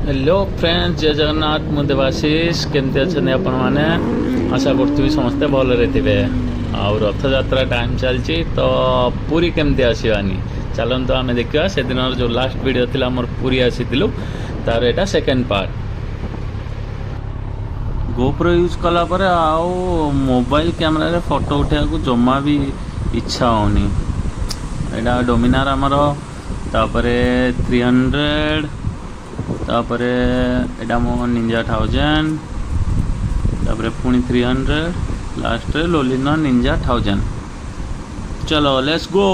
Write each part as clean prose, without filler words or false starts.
Hello friends, जय जगन्नाथ। मु देवाशीष। केमती अच्छा आपण मैंने आशा करी समस्ते भल थे। आ रथ यात्रा टाइम चलती तो पुरी केमती आसवानी चलते आम देखा। से दिन जो लास्ट वीडियो थी आम पुरी आसीलु तार एटा सेकेंड पार्ट। गोप्रो यूज कला पर आओ मोबाइल कैमेरा रे फोटो उठा जमा भी इच्छा होनी। एटा डोमिनार आमर तापरे 300 तापरे एटा मो निंजा 1000 तापरे पुणी 300 लास्ट रे लोलिनो निंजा 1000। चलो लेट्स गो।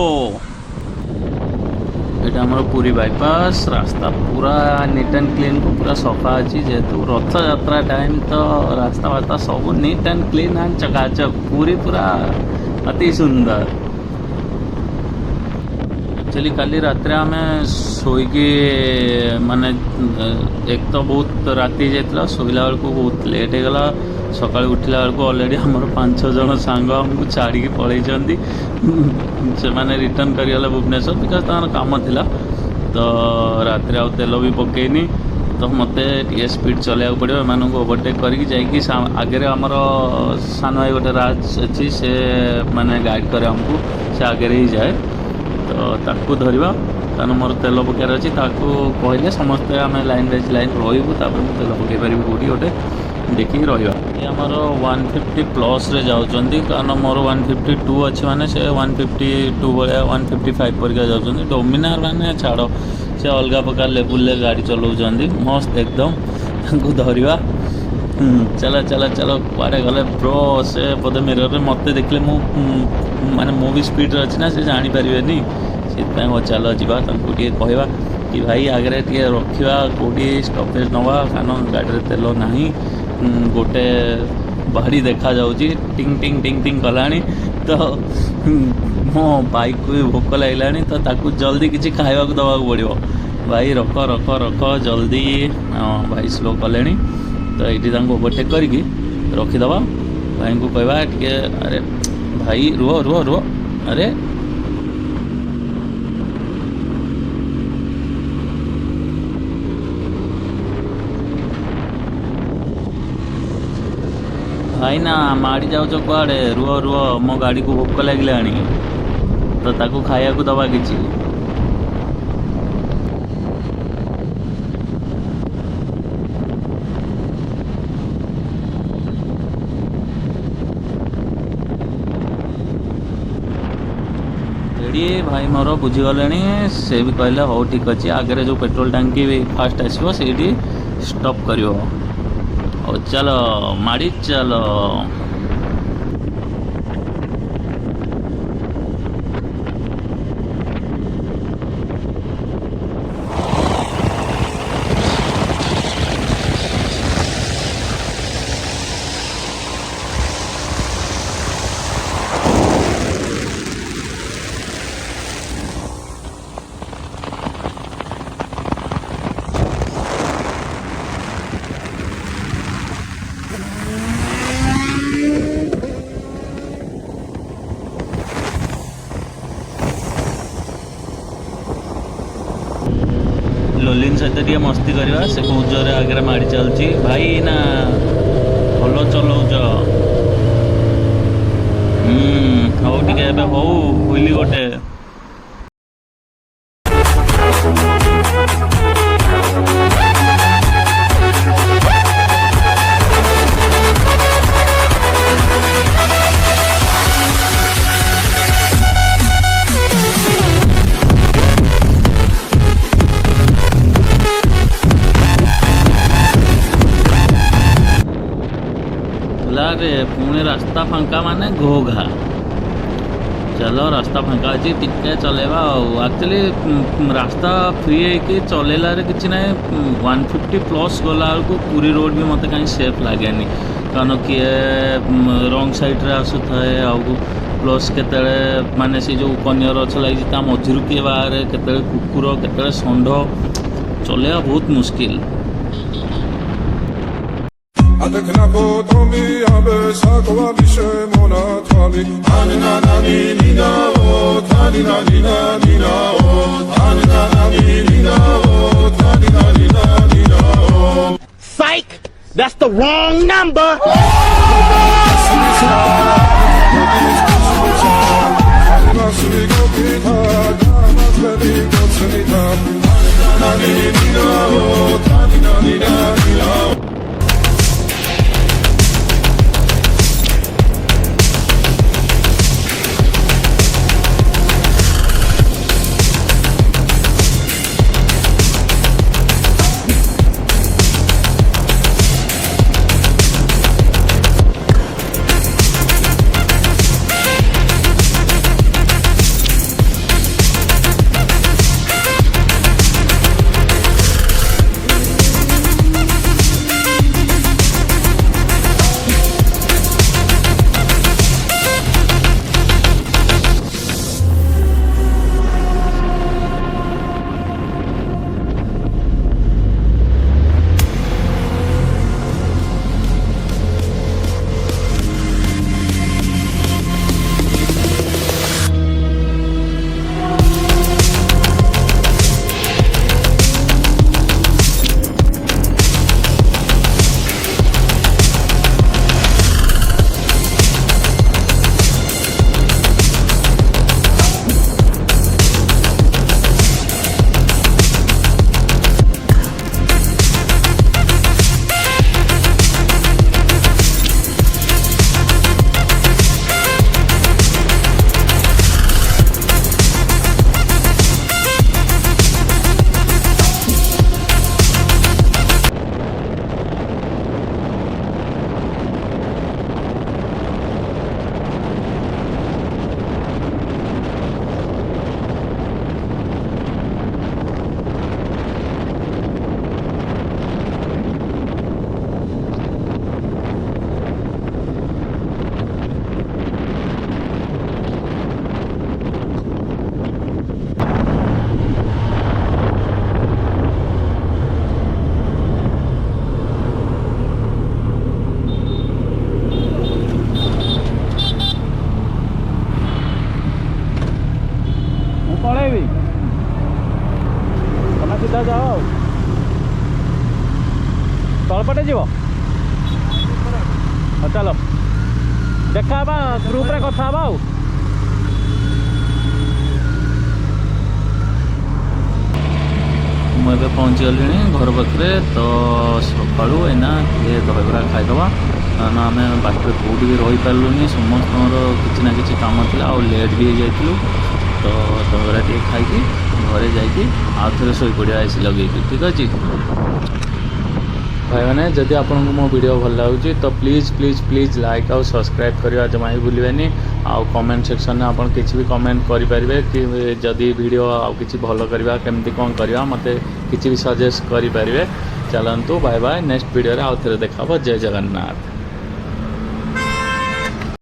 एटा हमर पूरी बाईपास रास्ता पूरा नीट एंड क्लीन को पूरा सफा अच्छी। जेहेतु रथ यात्रा टाइम तो रास्ता वास्ता सब नीट एंड क्लीन एंड चकाचक पूरी पूरा अति सुंदर। एक्चुअली काली रात आम शोकी माने एक तो बहुत राति जाता शोला बेलू बहुत लेट हो गला। सका उठला बेलू अलरेडी आमर 5-6 जन सांग आमको छाड़ी पलि से मैंने रिटर्न करीगला भुवनेश्वर बिकज तार काम थिला। तो रात तेल भी पकईनी तो मत टे स्पीड चलैया पड़ो। एम ओवरटेक करके आगे आमर सान भाई गोटे राज अच्छी से मैंने गाइड करे आमको से आगे ही जाए। तो ताकू धरवा कारण मोर तेल पकार अच्छी कहले समस्ते आम लाइन बाइज लाइन रही तेल पकई पारि कौटी गोटे देखिए रहा। आमर 150 प्लस रे जाउछंती कारण मोर 152 अच्छे माने से 152 भाया 155 परिका जाउछंती। डोमिनार माने छाड़ से अलग प्रकार लेवल गाड़ी चलाउछंती मस्त एकदम धरवा। चलो चलो चलो कुआडे गले ब्रो से पदे मिरर मत देखले मु माने मु भी स्पीड रे अछि ना से जानि परिबेनी। से वो चलो जीवा तांको टे कहवा कि भाई आगे टे रखा कौटी स्टपेज नवा कारण गाड़ी तेल नहीं गोटे बाड़ी देखा जाउची टिंग टिंग टिंग टिंग कलानी। तो मो बाइक को भी भोक लगे तो ताकू जल्दी किसी खावा दवा पड़ो। भाई रख रख रख जल्दी। हाँ भाई स्लो कले तो ये ओवरटेक करके रखीदबा। भाई को कहवा टे अरे भाई रुह रुह रुह अरे भाई ना माड़ी जाऊच कुआड़े रुह रुह मो गाड़ी को भोक लगे तो ताकू खाया को दबा किछि। रेडी भाई मोर बुझीगले से भी कहले हो ठीक अच्छे। आगे जो पेट्रोल टांकी फास्ट आसो से स्टॉप करियो। और चलो माड़ी चलो। लोलिन सहित टे मस्ती करवा से बहुत जोर आगे माड़ी चलती भाई ना भल चलाउच। हौ टे हौ हुईली गोटे रे पुणे रास्ता फांका माने घोघा। चलो रास्ता फांका अच्छी टिके चलेवा। एक्चुअली रास्ता फ्री है कि चलेला रे किछि ना 150 प्लस गला को पूरी रोड भी मत कहीं सेफ लगे कारण किए रंग साइड रे आसु थाए आ प्लस केते माने से जो कनियर गछ लगी ता मझिरु किए बाहर केते कुकुर केते षंढ चलेवा बहुत मुश्किल। Adekna potomi abe sakwa bishe mona thali anina nani nina o thali nina nina o anina nani nina o thali nina nina o the wrong number. सीधा जाओ तलपटे जीव चलो देखा ग्रुप रे कथा मुझे पहुँची गली घर पाखे तो सका ये दहीबरा खाईदे कारण आम बाटर कौटी भी रही पार्लुनि समस्त किसी ना कि कम था लेट भी हो जाइलु तो दहीबरा टे खाई घरे जाकि आउ थे शोई पड़ा एसी लगे ठीक अच्छे भाई मैंने जदि आपको मो वीडियो भल लगे तो प्लीज़ प्लीज़ प्लीज़ लाइक आउ सब्सक्राइब करवा जमा ही भूलें आउ कमेंट सेक्शन में आप किसी भी कमेंट करेंगे कि जदि वीडियो आउ कि भल करवा केमती कौन करवा मत किसी भी सजेस्ट करेंगे चलतु बाय बाय नेक्स्ट वीडियो आउ थे देखा जय जगन्नाथ।